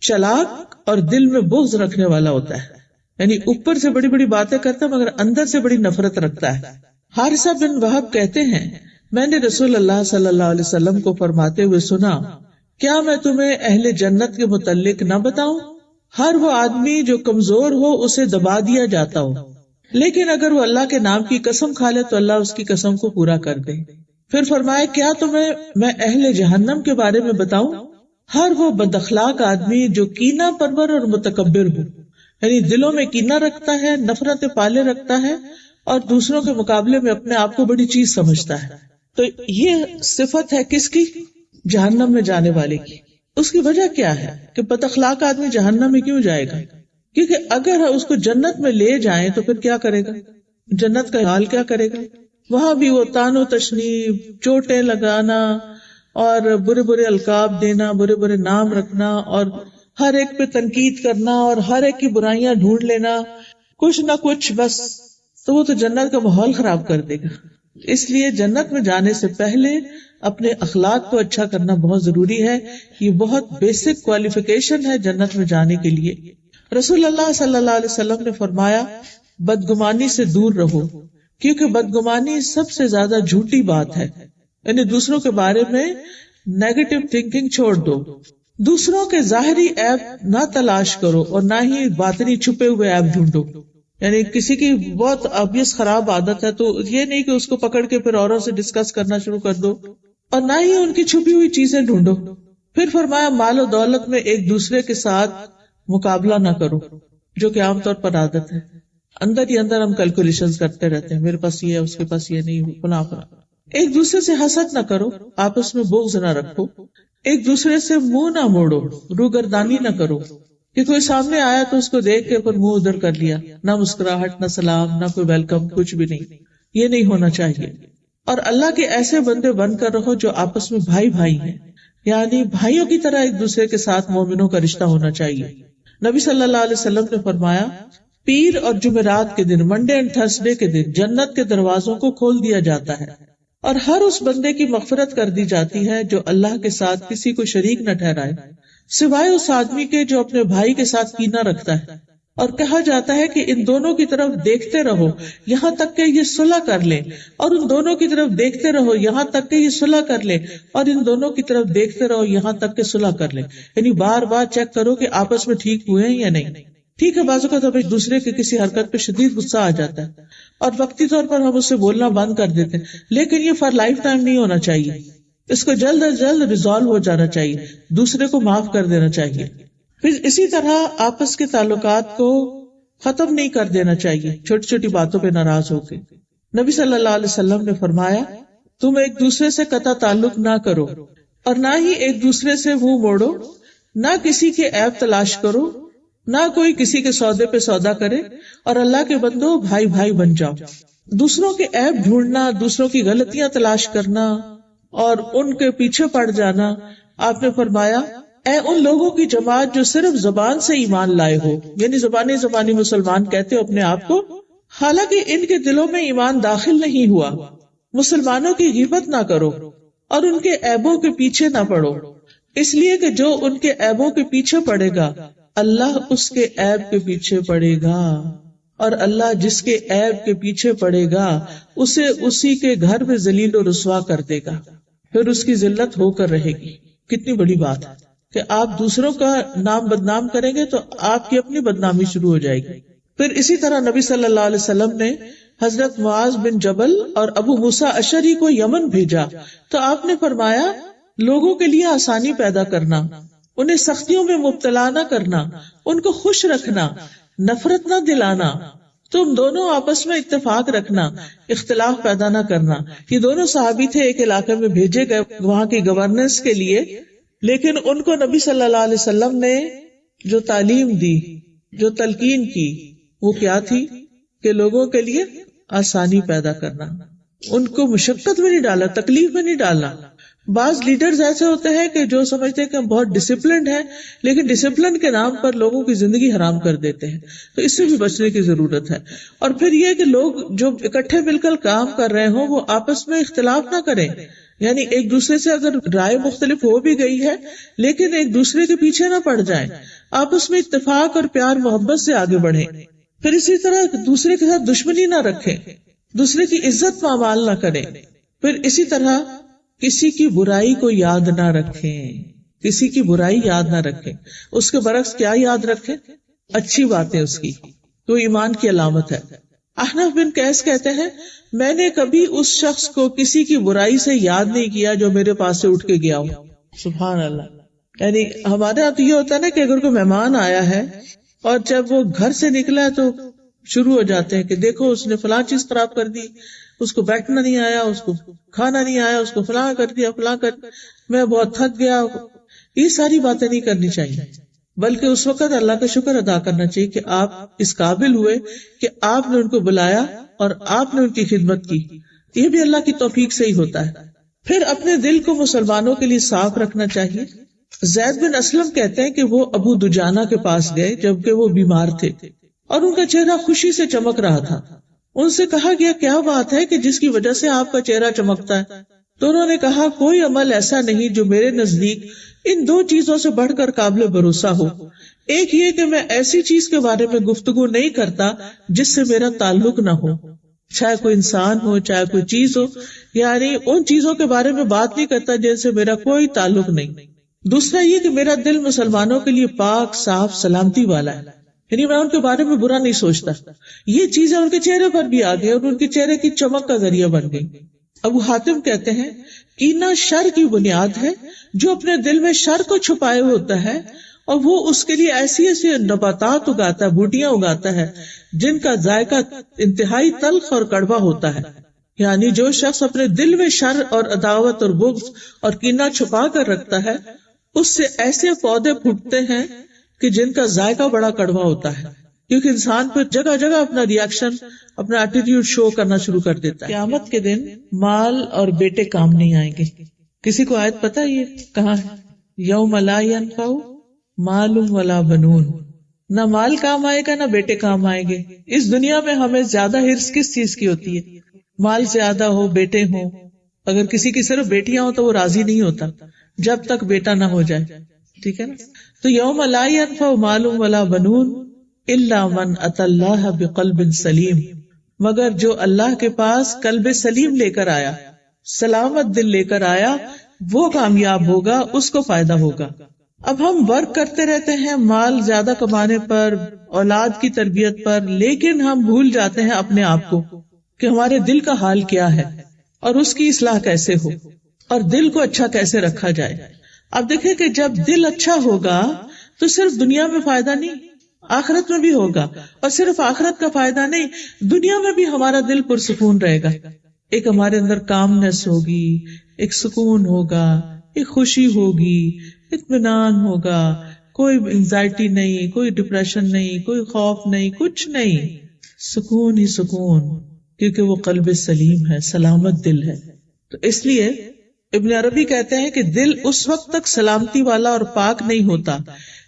چلاک اور دل میں بغض رکھنے والا ہوتا ہے. یعنی اوپر سے بڑی بڑی باتیں کرتا مگر اندر سے بڑی نفرت رکھتا ہے. حارثہ بن وہب کہتے ہیں میں نے رسول اللہ صلی اللہ علیہ وسلم کو فرماتے ہوئے سنا کیا میں تمہیں اہل جنت کے متعلق نہ بتاؤں؟ ہر وہ آدمی جو کمزور ہو اسے دبا دیا جاتا ہو، لیکن اگر وہ اللہ کے نام کی قسم کھا لے تو اللہ اس کی قسم کو پورا کر دے. پھر فرمایا کیا تمہیں میں اہل جہنم کے بارے میں بتاؤں؟ ہر وہ بد اخلاق آدمی جو کینہ پرور اور متکبر ہو، یعنی دلوں میں کینہ رکھتا ہے، نفرت پالے رکھتا ہے اور دوسروں کے مقابلے میں اپنے آپ کو بڑی چیز سمجھتا ہے. تو یہ صفت ہے کس کی؟ جہنم میں جانے والے کی. اس کی وجہ کیا ہے کہ بد اخلاق آدمی جہنم میں کیوں جائے گا؟ کیونکہ اگر اس کو جنت میں لے جائیں تو پھر کیا کرے گا؟ جنت کا حال کیا کرے گا؟ وہاں بھی وہ تان و تشنیع، چوٹیں لگانا اور برے برے القاب دینا، برے برے نام رکھنا اور ہر ایک پہ تنقید کرنا اور ہر ایک کی برائیاں ڈھونڈ لینا، کچھ نہ کچھ بس. تو وہ تو جنت کا ماحول خراب کر دے گا. اس لیے جنت میں جانے سے پہلے اپنے اخلاق کو اچھا کرنا بہت ضروری ہے. یہ بہت بیسک کوالیفیکیشن ہے جنت میں جانے کے لیے. رسول اللہ صلی اللہ علیہ وسلم نے فرمایا بدگمانی سے دور رہو، کیونکہ بدگمانی سب سے زیادہ جھوٹی بات ہے. یعنی دوسروں کے بارے میں نیگیٹو تھنکنگ چھوڑ دو. دوسروں کے ظاہری عیب نہ تلاش کرو اور نہ ہی باطنی چھپے ہوئے عیب ڈھونڈو. یعنی کسی کی بہت obvious خراب عادت ہے تو یہ نہیں کہ اس کو پکڑ کے پھر اوروں سے ڈسکس کرنا شروع کر دو، اور نہ ہی ان کی چھپی ہوئی چیزیں ڈھونڈو. پھر فرمایا مال و دولت میں ایک دوسرے کے ساتھ مقابلہ نہ کرو، جو کہ عام طور پر عادت ہے. اندر ہی اندر ہم کیلکولیشنز کرتے رہتے ہیں، میرے پاس یہ ہے، اس کے پاس یہ نہیں، فلاں فلاں. ایک دوسرے سے حسد نہ کرو، آپس میں بغض نہ رکھو. ایک دوسرے سے منہ نہ موڑو، روگردانی نہ کرو کہ کوئی سامنے آیا تو اس کو دیکھ کے پھر منہ ادھر کر لیا، نہ مسکراہٹ، نہ سلام، نہ کوئی ویلکم، کچھ بھی نہیں. یہ نہیں ہونا چاہیے. اور اللہ کے ایسے بندے بن کر رہو جو آپس میں بھائی بھائی ہیں، یعنی بھائیوں کی طرح ایک دوسرے کے ساتھ مومنوں کا رشتہ ہونا چاہیے. نبی صلی اللہ علیہ وسلم نے فرمایا پیر اور جمعرات کے دن، منڈے اینڈ تھرسڈے کے دن جنت کے دروازوں کو کھول دیا جاتا ہے اور ہر اس بندے کی مغفرت کر دی جاتی ہے جو اللہ کے ساتھ کسی کو شریک نہ ٹھہرائے سوائے اس آدمی کے جو اپنے بھائی کے ساتھ کینہ رکھتا ہے. اور کہا جاتا ہے کہ ان دونوں کی طرف دیکھتے رہو یہاں تک کہ یہ صلح کر لیں، اور ان دونوں کی طرف دیکھتے رہو یہاں تک کہ یہ صلح کر لیں، اور ان دونوں کی طرف دیکھتے رہو یہاں تک کہ صلح کر لیں. یعنی بار بار چیک کرو کہ آپس میں ٹھیک ہوئے ہیں یا نہیں. ٹھیک ہے، بعض اوقات ایک دوسرے کے کسی حرکت پہ شدید غصہ آ جاتا ہے اور وقتی طور پر ہم اس سے بولنا بند کر دیتے ہیں، لیکن یہ فار لائف ٹائم نہیں ہونا چاہیے. اس کو جلد از جلد ریزالو ہو جانا چاہیے، دوسرے کو معاف کر دینا چاہیے. پھر اسی طرح آپس کے تعلقات کو ختم نہیں کر دینا چاہیے چھوٹی چھوٹی باتوں پہ ناراض ہو کے. نبی صلی اللہ علیہ وسلم نے فرمایا تم ایک دوسرے سے قطع تعلق نہ کرو اور نہ ہی ایک دوسرے سے منہ موڑو، نہ کسی کے عیب تلاش کرو، نہ کوئی کسی کے سودے پہ سودا کرے، اور اللہ کے بندو بھائی بھائی بن جاؤ. دوسروں کے عیب ڈھونڈنا، دوسروں کی غلطیاں تلاش کرنا اور ان کے پیچھے پڑ جانا، آپ نے فرمایا اے ان لوگوں کی جماعت جو صرف زبان سے ایمان لائے ہو، یعنی زبانی مسلمان کہتے ہو اپنے آپ کو، حالانکہ ان کے دلوں میں ایمان داخل نہیں ہوا. مسلمانوں کی غیبت نہ کرو اور ان کے عیبوں کے پیچھے نہ پڑو، اس لیے کہ جو ان کے عیبوں کے پیچھے پڑے گا اللہ اس کے عیب کے پیچھے پڑے گا، اور اللہ جس کے عیب کے پیچھے پڑے گا اسے اسی کے گھر میں ذلیل و رسوا کر دے گا، پھر اس کی ذلت ہو کر رہے گی. کتنی بڑی بات ہے کہ آپ دوسروں کا نام بدنام کریں گے تو آپ کی اپنی بدنامی شروع ہو جائے گی. پھر اسی طرح نبی صلی اللہ علیہ وسلم نے حضرت معاذ بن جبل اور ابو موسیٰ اشعری کو یمن بھیجا تو آپ نے فرمایا لوگوں کے لیے آسانی پیدا کرنا، انہیں سختیوں میں مبتلا نہ کرنا، ان کو خوش رکھنا، نفرت نہ دلانا، تم دونوں آپس میں اتفاق رکھنا، اختلاف پیدا نہ کرنا. یہ دونوں صحابی تھے، ایک علاقے میں بھیجے گئے وہاں کی گورننس کے لیے، لیکن ان کو نبی صلی اللہ علیہ وسلم نے جو تعلیم دی، جو تلقین کی، وہ کیا تھی کہ لوگوں کے لیے آسانی پیدا کرنا، ان کو مشقت میں نہیں ڈالا، تکلیف میں نہیں ڈالنا. بعض لیڈرز ایسے ہوتے ہیں کہ جو سمجھتے ہیں کہ ہم بہت ڈسپلنڈ ہیں، لیکن ڈسپلن کے نام پر لوگوں کی زندگی حرام کر دیتے ہیں، تو اس سے بھی بچنے کی ضرورت ہے. اور پھر یہ کہ لوگ جو اکٹھے مل کر کام کر رہے ہوں وہ آپس میں اختلاف نہ کریں، یعنی ایک دوسرے سے اگر رائے مختلف ہو بھی گئی ہے لیکن ایک دوسرے کے پیچھے نہ پڑ جائیں، آپس میں اتفاق اور پیار محبت سے آگے بڑھیں. پھر اسی طرح دوسرے کے ساتھ دشمنی نہ رکھیں، دوسرے کی عزت پامال نہ کریں، پھر اسی طرح کسی کی برائی کو یاد نہ رکھیں، کسی کی برائی یاد نہ رکھیں، اس کے برعکس کیا یاد رکھیں؟ اچھی باتیں اس کی، تو ایمان کی علامت ہے۔ احنف بن قیس کہتے ہیں میں نے کبھی اس شخص کو کسی کی برائی سے یاد نہیں کیا جو میرے پاس سے اٹھ کے گیا ہوں۔ سبحان اللہ۔ یعنی ہمارے یہاں تو یہ ہوتا ہے نا کہ اگر کوئی مہمان آیا ہے اور جب وہ گھر سے نکلا ہے تو شروع ہو جاتے ہیں کہ دیکھو اس نے فلاں چیز خراب کر دی، اس کو بیٹھنا نہیں آیا، اس کو کھانا نہیں آیا، اس کو فلاں کر دیا، فلاں کر دیا، میں بہت تھک گیا۔ یہ ساری باتیں نہیں کرنی چاہیے، بلکہ اس وقت اللہ کا شکر ادا کرنا چاہیے کہ آپ اس قابل ہوئے کہ آپ نے ان کو بلایا اور آپ نے ان کی خدمت کی۔ یہ بھی اللہ کی توفیق سے ہی ہوتا ہے۔ پھر اپنے دل کو مسلمانوں کے لیے صاف رکھنا چاہیے۔ زید بن اسلم کہتے ہیں کہ وہ ابو دجانہ کے پاس گئے جبکہ وہ بیمار تھے اور ان کا چہرہ خوشی سے چمک رہا تھا۔ ان سے کہا گیا کیا بات ہے کہ جس کی وجہ سے آپ کا چہرہ چمکتا ہے؟ تو انہوں نے کہا کوئی عمل ایسا نہیں جو میرے نزدیک ان دو چیزوں سے بڑھ کر قابل بھروسہ ہو۔ ایک یہ کہ میں ایسی چیز کے بارے میں گفتگو نہیں کرتا جس سے میرا تعلق نہ ہو، چاہے کوئی انسان ہو چاہے کوئی چیز ہو، یعنی ان چیزوں کے بارے میں بات نہیں کرتا جن سے میرا کوئی تعلق نہیں۔ دوسرا یہ کہ میرا دل مسلمانوں کے لیے پاک صاف سلامتی والا ہے، یعنی میں ان کے بارے میں برا نہیں سوچتا۔ یہ چیزیں ان کے چہرے پر بھی آ گئی اور ان کے چہرے کی چمک کا ذریعہ بن گئی۔ ابو حاتم کہتے ہیں کینہ شر کی بنیاد ہے، جو اپنے دل میں شر کو چھپائے ہوتا ہے اور وہ اس کے لیے ایسی ایسی نباتات اگاتا ہے، بوٹیاں اگاتا ہے جن کا ذائقہ انتہائی تلخ اور کڑوا ہوتا ہے۔ یعنی جو شخص اپنے دل میں شر اور عداوت اور بغض اور کینہ چھپا کر رکھتا ہے، اس سے ایسے پودے پھوٹتے ہیں کہ جن کا ذائقہ بڑا کڑوا ہوتا ہے، کیونکہ انسان پھر جگہ جگہ اپنا ریئیکشن، اپنا ایٹیٹیوڈ شو کرنا شروع کر دیتا ہے۔ قیامت کے دن مال اور بیٹے کام نہیں آئیں گے۔ کسی کو آیت پتہ یہ کہاں ہے؟ یوم لا ینفع مال ولا بنون، نہ مال کام آئے گا نہ بیٹے کام آئیں گے۔ اس دنیا میں ہمیں زیادہ ہرس کس چیز کی ہوتی ہے؟ مال زیادہ ہو، بیٹے ہوں۔ اگر کسی کی صرف بیٹیاں ہوں تو وہ راضی نہیں ہوتا جب تک بیٹا نہ ہو جائے، ٹھیک ہے نا؟ تو یوم لا ینفع مال ولا بنون الا من اتى اللہ بقلب سلیم، مگر جو اللہ کے پاس قلب سلیم لے کر آیا، سلامت دل لے کر آیا، وہ کامیاب ہوگا، اس کو فائدہ ہوگا۔ اب ہم ورک کرتے رہتے ہیں مال زیادہ کمانے پر، اولاد کی تربیت پر، لیکن ہم بھول جاتے ہیں اپنے آپ کو کہ ہمارے دل کا حال کیا ہے اور اس کی اصلاح کیسے ہو اور دل کو اچھا کیسے رکھا جائے۔ اب دیکھیں کہ جب دل اچھا ہوگا تو صرف دنیا میں فائدہ نہیں، آخرت میں بھی ہوگا، اور صرف آخرت کا فائدہ نہیں، دنیا میں بھی ہمارا دل پرسکون رہے گا۔ ایک ہمارے اندر کامنس ہوگی، ایک سکون ہوگا، ایک خوشی ہوگی، اطمینان ہوگا، کوئی انزائٹی نہیں، کوئی ڈپریشن نہیں، کوئی خوف نہیں، کچھ نہیں، سکون ہی سکون، کیونکہ وہ قلب سلیم ہے، سلامت دل ہے۔ تو اس لیے ابن عربی کہتے ہیں کہ دل اس وقت تک سلامتی والا اور پاک نہیں ہوتا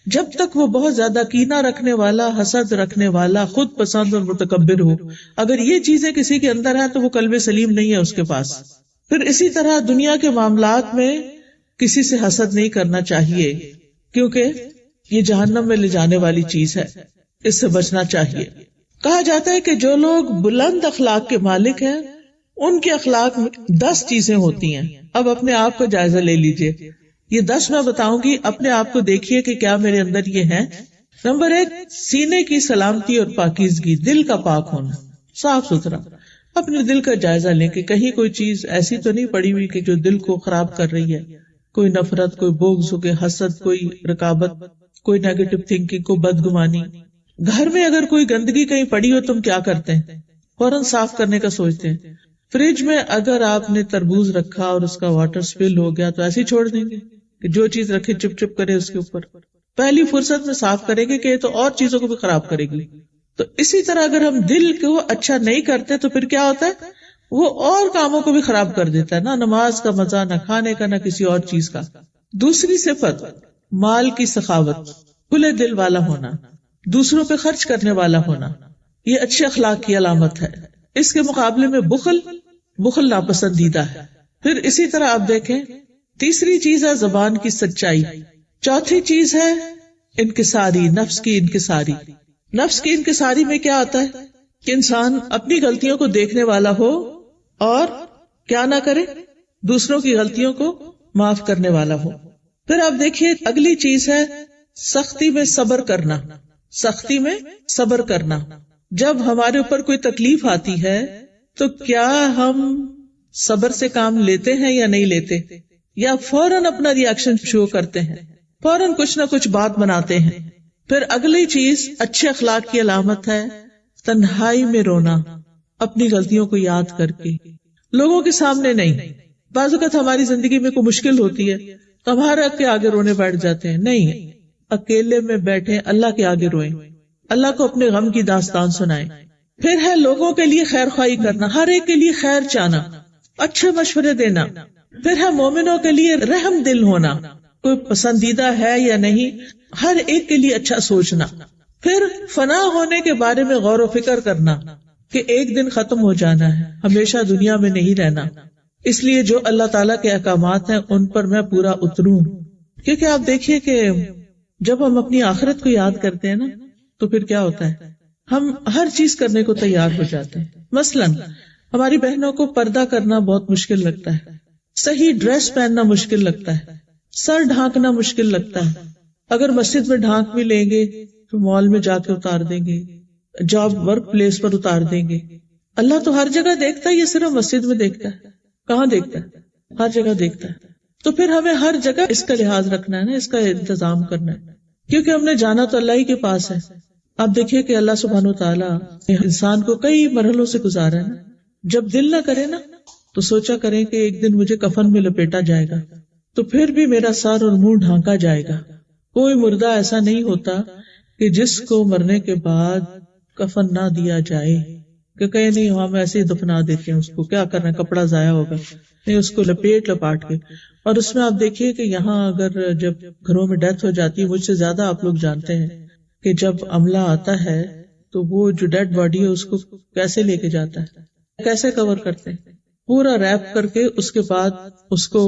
جب تک وہ بہت زیادہ کینہ رکھنے والا، حسد رکھنے والا، خود پسند اور متکبر ہو۔ اگر یہ چیزیں کسی کے اندر ہیں تو وہ قلب سلیم نہیں ہے اس کے پاس۔ پھر اسی طرح دنیا کے معاملات میں کسی سے حسد نہیں کرنا چاہیے، کیونکہ یہ جہنم میں لے جانے والی چیز ہے، اس سے بچنا چاہیے۔ کہا جاتا ہے کہ جو لوگ بلند اخلاق کے مالک ہیں ان کے اخلاق میں 10 چیزیں ہوتی ہیں۔ اب اپنے آپ کو جائزہ لے لیجئے، یہ 10 میں بتاؤں گی، اپنے آپ کو دیکھیے کہ کیا میرے اندر یہ ہے۔ نمبر 1، سینے کی سلامتی اور پاکیزگی، دل کا پاک ہونا، صاف ستھرا۔ اپنے دل کا جائزہ لیں کہ کہیں کوئی چیز ایسی تو نہیں پڑی ہوئی کہ جو دل کو خراب کر رہی ہے، کوئی نفرت، کوئی بغض، کوئی حسد، کوئی رقابت، کوئی نیگیٹو تھنکنگ، کوئی بدگمانی۔ گھر میں اگر کوئی گندگی کہیں پڑی ہو تم کیا کرتے ہیں؟ فوراً صاف کرنے کا سوچتے ہیں۔ فریج میں اگر آپ نے تربوز رکھا اور اس کا واٹر سپل ہو گیا تو ایسے ہی چھوڑ دیں گے کہ جو چیز رکھے چپ چپ کرے اس کے اوپر؟ پہلی فرصت میں صاف کریں گے کہ یہ تو اور چیزوں کو بھی خراب کرے گی۔ تو اسی طرح اگر ہم دل کو اچھا نہیں کرتے تو پھر کیا ہوتا ہے؟ وہ اور کاموں کو بھی خراب کر دیتا ہے، نہ نماز کا مزہ، نہ کھانے کا، نہ کسی اور چیز کا۔ دوسری صفت، مال کی سخاوت، کھلے دل والا ہونا، دوسروں پہ خرچ کرنے والا ہونا، یہ اچھے اخلاق کی علامت ہے۔ اس کے مقابلے میں بخل ناپسندیدہ ہے۔ پھر اسی طرح آپ دیکھیں، تیسری چیز ہے زبان کی سچائی، چوتھی چیز ہے انکساری، نفس کی انکساری، نفس کی انکساری میں کیا آتا ہے کہ انسان اپنی غلطیوں کو دیکھنے والا ہو اور کیا نہ کرے، دوسروں کی غلطیوں کو معاف کرنے والا ہو. پھر آپ دیکھیے اگلی چیز ہے سختی میں صبر کرنا. سختی میں صبر کرنا. جب ہمارے اوپر کوئی تکلیف آتی ہے تو کیا ہم صبر سے کام لیتے ہیں یا نہیں لیتے، یا فوراً اپنا ری ایکشن شو کرتے ہیں، فوراً کچھ نہ کچھ بات بناتے ہیں. پھر اگلی چیز اچھے اخلاق کی علامت ہے تنہائی میں رونا، اپنی غلطیوں کو یاد کر کے، لوگوں کے سامنے نہیں. بعض اوقات ہماری زندگی میں کوئی مشکل ہوتی ہے تو ہمارے کے آگے رونے بیٹھ جاتے ہیں. نہیں، اکیلے میں بیٹھے اللہ کے آگے روئیں، اللہ کو اپنے غم کی داستان سنائیں. پھر ہے لوگوں کے لیے خیر خواہی کرنا، ہر ایک کے لیے خیر چاہنا، اچھے مشورے دینا. پھر ہے مومنوں کے لیے رحم دل ہونا، کوئی پسندیدہ ہے یا نہیں، ہر ایک کے لیے اچھا سوچنا. پھر فنا ہونے کے بارے میں غور و فکر کرنا کہ ایک دن ختم ہو جانا ہے، ہمیشہ دنیا میں نہیں رہنا، اس لیے جو اللہ تعالیٰ کے احکامات ہیں ان پر میں پورا اتروں. کیونکہ آپ دیکھیے کہ جب ہم اپنی آخرت کو یاد کرتے ہیں نا تو پھر کیا ہوتا ہے، ہم ہر چیز کرنے کو تیار ہو جاتے ہیں. مثلاً ہماری بہنوں کو پردہ کرنا بہت مشکل لگتا ہے، صحیح ڈریس پہننا مشکل لگتا ہے، سر ڈھانکنا مشکل لگتا ہے. اگر مسجد میں ڈھانک بھی لیں گے تو مال میں جا کے اتار دیں گے، جاب ورک پلیس پر اتار دیں گے. اللہ تو ہر جگہ دیکھتا ہے، یہ صرف مسجد میں دیکھتا ہے؟ کہاں دیکھتا ہے؟ ہر جگہ دیکھتا ہے. تو پھر ہمیں ہر جگہ اس کا لحاظ رکھنا ہے نا، اس کا انتظام کرنا ہے، کیونکہ ہم نے جانا تو اللہ ہی کے پاس ہے. آپ دیکھیے کہ اللہ سبحانہ وتعالیٰ نے انسان کو کئی مرحلوں سے گزارا ہے نا. جب دل نہ کرے نا تو سوچا کریں کہ ایک دن مجھے کفن میں لپیٹا جائے گا تو پھر بھی میرا سر اور منہ ڈھانکا جائے گا. کوئی مردہ ایسا نہیں ہوتا کہ جس کو مرنے کے بعد کفن نہ دیا جائے، کہ کہیں نہیں ہم ایسے ہی دفنا دیتے ہیں، اس کو کیا کرنا ہے، کپڑا ضائع ہوگا، نہیں اس کو لپاٹ کے. اور اس میں آپ دیکھیے کہ یہاں اگر جب گھروں میں ڈیتھ ہو جاتی ہے، مجھ سے زیادہ آپ لوگ جانتے ہیں کہ جب عملہ آتا ہے تو وہ جو ڈیڈ باڈی ہے اس کو کیسے لے کے جاتا ہے، کیسے کور کرتے ہیں، پورا ریپ کر کے اس کے بعد اس کو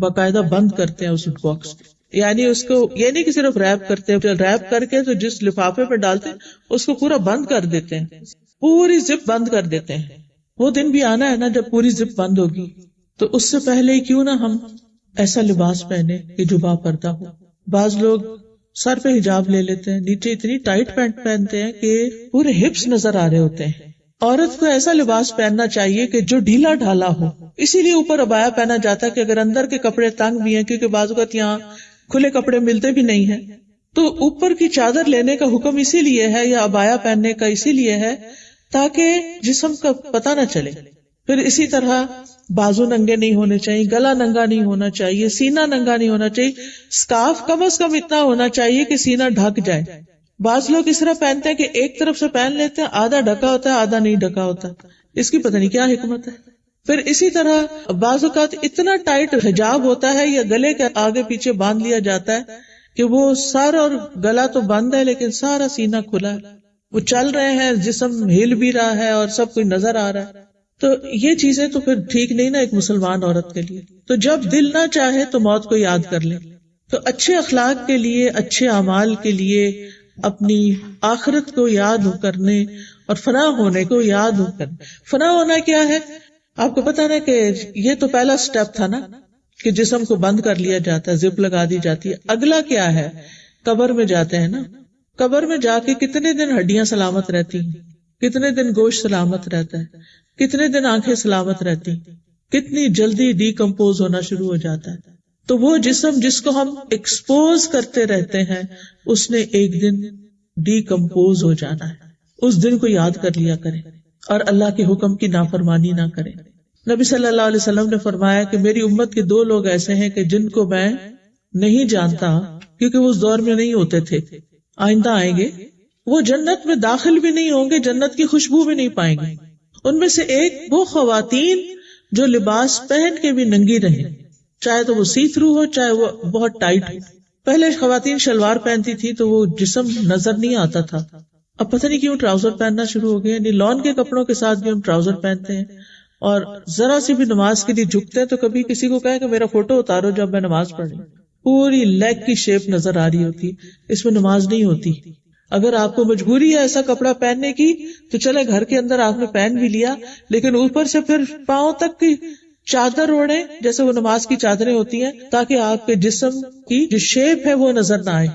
باقاعدہ بند کرتے ہیں اس باکس. یعنی اس کو یہ نہیں کہ صرف ریپ کرتے ہیں، ریپ کر کے تو جس لفافے پہ ڈالتے ہیں اس کو پورا بند کر دیتے ہیں، پوری زپ بند کر دیتے ہیں. وہ دن بھی آنا ہے نا جب پوری زپ بند ہوگی، تو اس سے پہلے ہی کیوں نہ ہم ایسا لباس پہنے کہ جو با پردہ ہو. بعض لوگ سر پہ حجاب لے لیتے ہیں، نیچے اتنی ٹائٹ پینٹ پہنتے ہیں کہ پورے ہپس نظر آ رہے ہوتے ہیں. عورت کو ایسا لباس پہننا چاہیے کہ جو ڈھیلا ڈھالا ہو، اسی لیے اوپر عبایا پہنا جاتا ہے کہ اگر اندر کے کپڑے تنگ بھی ہیں، کیونکہ بعض اوقات یہاں کھلے کپڑے ملتے بھی نہیں ہیں، تو اوپر کی چادر لینے کا حکم اسی لیے ہے یا عبایا پہننے کا اسی لیے ہے تاکہ جسم کا پتہ نہ چلے. پھر اسی طرح بازو ننگے نہیں ہونے چاہیے، گلا ننگا نہیں ہونا چاہیے، سینہ ننگا نہیں ہونا چاہیے، سکارف کم از کم اتنا ہونا چاہیے کہ سینہ ڈھک جائے. بعض لوگ اس طرح پہنتے ہیں کہ ایک طرف سے پہن لیتے ہیں، آدھا ڈھکا ہوتا ہے آدھا نہیں ڈھکا ہوتا، اس کی پتہ نہیں کیا حکمت ہے. پھر اسی طرح بعض اوقات اتنا ٹائٹ حجاب ہوتا ہے یا گلے کے آگے پیچھے باندھ لیا جاتا ہے کہ وہ سر اور گلا تو بند ہے لیکن سارا سینہ کھلا ہے، وہ چل رہے ہیں، جسم ہل بھی رہا ہے اور سب کچھ نظر آ رہا ہے. تو یہ چیزیں تو پھر ٹھیک نہیں نا ایک مسلمان عورت کے لیے. تو جب دل نہ چاہے تو موت کو یاد کر لیں. تو اچھے اخلاق کے لیے، اچھے اعمال کے لیے، اپنی آخرت کو یاد کرنے اور فنا ہونے کو یاد کرنے. فنا ہونا کیا ہے آپ کو پتا نا کہ یہ تو پہلا سٹیپ تھا نا کہ جسم کو بند کر لیا جاتا ہے، زپ لگا دی جاتی ہے. اگلا کیا ہے، قبر میں جاتے ہیں نا. قبر میں جا کے کتنے دن ہڈیاں سلامت رہتی ہیں، کتنے دن گوشت سلامت رہتا ہے، کتنے دن آنکھیں سلامت رہتی، کتنی جلدی ڈی کمپوز ہونا شروع ہو جاتا ہے. تو وہ جسم جس کو ہم ایکسپوز کرتے رہتے ہیں اس نے ایک دن ڈی کمپوز ہو جانا ہے. اس دن کو یاد کر لیا کریں اور اللہ کے حکم کی نافرمانی نہ کریں. نبی صلی اللہ علیہ وسلم نے فرمایا کہ میری امت کے 2 لوگ ایسے ہیں کہ جن کو میں نہیں جانتا کیونکہ وہ اس دور میں نہیں ہوتے تھے، آئندہ آئیں گے. وہ جنت میں داخل بھی نہیں ہوں گے، جنت کی خوشبو بھی نہیں پائیں گے. ان میں سے ایک وہ خواتین جو لباس پہن کے بھی ننگی رہیں، چاہے تو وہ سی تھرو ہو چاہے وہ بہت ٹائٹ ہو. پہلے خواتین شلوار پہنتی تھی تو وہ جسم نظر نہیں آتا تھا، اب پتہ نہیں کیوں ٹراؤزر پہننا شروع ہو گئے. یعنی لان کے کپڑوں کے ساتھ بھی ہم ٹراؤزر پہنتے ہیں اور ذرا سی بھی نماز کے لیے جھکتے ہیں تو کبھی کسی کو کہے کہ میرا فوٹو اتارو جب میں نماز پڑھ رہی ہوں، پوری لیگ کی شیپ نظر آ رہی ہوتی، اس میں نماز نہیں ہوتی. اگر آپ کو مجبوری ہے ایسا کپڑا پہننے کی تو چلے گھر کے اندر آپ نے پہن بھی لیا، لیکن اوپر سے پھر پاؤں تک کی چادر اوڑھیں جیسے وہ نماز کی چادریں ہوتی ہیں، تاکہ آپ کے جسم کی جو شیپ ہے وہ نظر نہ آئے.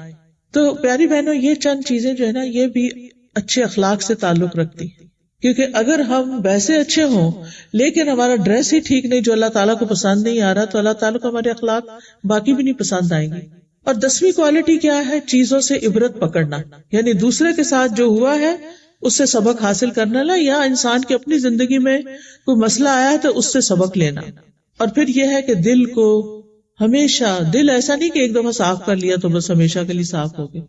تو پیاری بہنوں، یہ چند چیزیں جو ہے نا یہ بھی اچھے اخلاق سے تعلق رکھتی ہیں، کیونکہ اگر ہم ویسے اچھے ہوں لیکن ہمارا ڈریس ہی ٹھیک نہیں جو اللہ تعالیٰ کو پسند نہیں آ رہا، تو اللہ تعالیٰ کو ہمارے اخلاق باقی بھی نہیں پسند آئیں گے. اور 10ویں کوالٹی کیا ہے؟ چیزوں سے عبرت پکڑنا، یعنی دوسرے کے ساتھ جو ہوا ہے اس سے سبق حاصل کرنا، یا انسان کی اپنی زندگی میں کوئی مسئلہ آیا ہے تو اس سے سبق لینا. اور پھر یہ ہے کہ دل کو ہمیشہ، دل ایسا نہیں کہ ایک دفعہ صاف کر لیا تو بس ہمیشہ کے لیے صاف ہو گئے.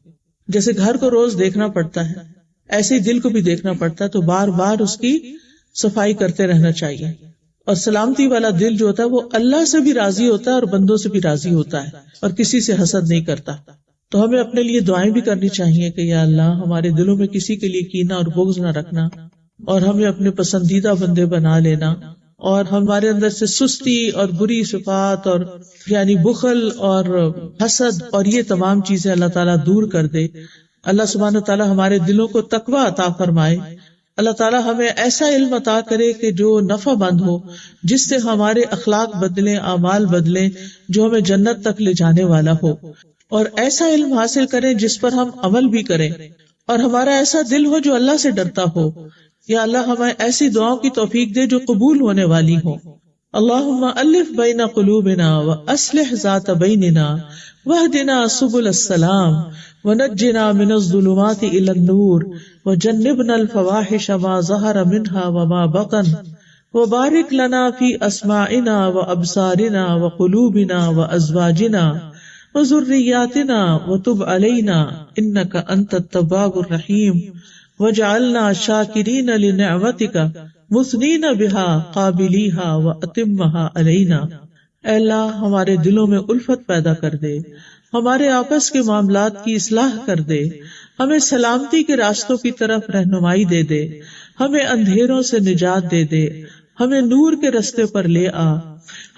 جیسے گھر کو روز دیکھنا پڑتا ہے ایسے ہی دل کو بھی دیکھنا پڑتا ہے، تو بار بار اس کی صفائی کرتے رہنا چاہیے. اور سلامتی والا دل جو ہوتا ہے وہ اللہ سے بھی راضی ہوتا ہے اور بندوں سے بھی راضی ہوتا ہے اور کسی سے حسد نہیں کرتا. تو ہمیں اپنے لیے دعائیں بھی کرنی چاہیے کہ یا اللہ ہمارے دلوں میں کسی کے لیے کینہ اور بغض نہ رکھنا، اور ہمیں اپنے پسندیدہ بندے بنا لینا، اور ہمارے اندر سے سستی اور بری صفات اور یعنی بخل اور حسد اور یہ تمام چیزیں اللہ تعالیٰ دور کر دے. اللہ سبحانہ تعالیٰ ہمارے دلوں کو تقویٰ عطا فرمائے. اللہ تعالیٰ ہمیں ایسا علم عطا کرے کہ جو نفع مند ہو، جس سے ہمارے اخلاق بدلیں، اعمال بدلیں، جو ہمیں جنت تک لے جانے والا ہو. اور ایسا علم حاصل کریں جس پر ہم عمل بھی کریں، اور ہمارا ایسا دل ہو جو اللہ سے ڈرتا ہو. یا اللہ ہمیں ایسی دعاؤں کی توفیق دے جو قبول ہونے والی ہو. اللہم الف بین قلوبنا واصلح ذات بیننا واہدنا سبل السلام ونجنا من الظلمات الى النور وجنبنا الفواحش ما ظہر منها وما بطن وبارک لنا فی اسماعنا وابصارنا وقلوبنا وازواجنا وذریاتنا وتب علینا انک انت التواب الرحیم وجعلنا شاکرین لنعمتک مثنین بہا قابلیہا واتمہا علینا. اے اللہ ہمارے دلوں میں الفت پیدا کر دے، ہمارے آپس کے معاملات کی اصلاح کر دے، ہمیں سلامتی کے راستوں کی طرف رہنمائی دے دے، ہمیں اندھیروں سے نجات دے دے، ہمیں نور کے رستے پر لے آ،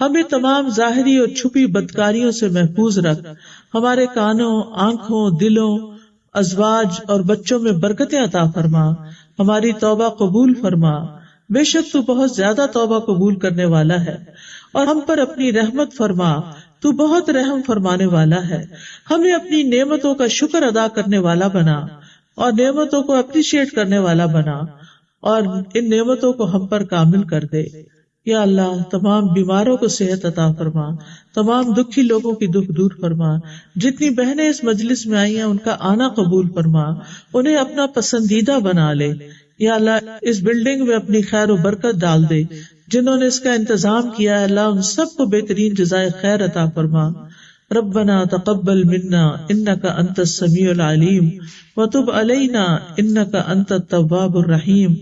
ہمیں تمام ظاہری اور چھپی بدکاریوں سے محفوظ رکھ، ہمارے کانوں، آنکھوں، دلوں، ازواج اور بچوں میں برکتیں عطا فرما، ہماری توبہ قبول فرما. بے شک تو بہت زیادہ توبہ قبول کرنے والا ہے، اور ہم پر اپنی رحمت فرما، تو بہت رحم فرمانے والا ہے. ہمیں اپنی نعمتوں کا شکر ادا کرنے والا بنا، اور نعمتوں کو اپریشیٹ کرنے والا بنا، اور ان نعمتوں کو ہم پر کامل کر دے. یا اللہ تمام بیماروں کو صحت عطا فرما، تمام دکھی لوگوں کی دکھ دور فرما. جتنی بہنیں اس مجلس میں آئی ہیں ان کا آنا قبول فرما، انہیں اپنا پسندیدہ بنا لے. یا اللہ اس بلڈنگ میں اپنی خیر و برکت ڈال دے. جنہوں نے اس کا انتظام کیا ہے اللہ ان سب کو بہترین جزائے خیر عطا فرما. ربنا تقبل منا انک انت السمیع العلیم وتب علینا انک انت التواب الرحیم.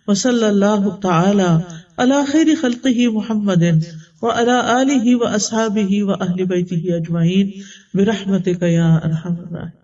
وصلی اللہ تعالی علی خیر خلقہ محمد وعلی آلہ واصحابہ واہل بیتہ اجمعین برحمتک یا ارحم الراحمین.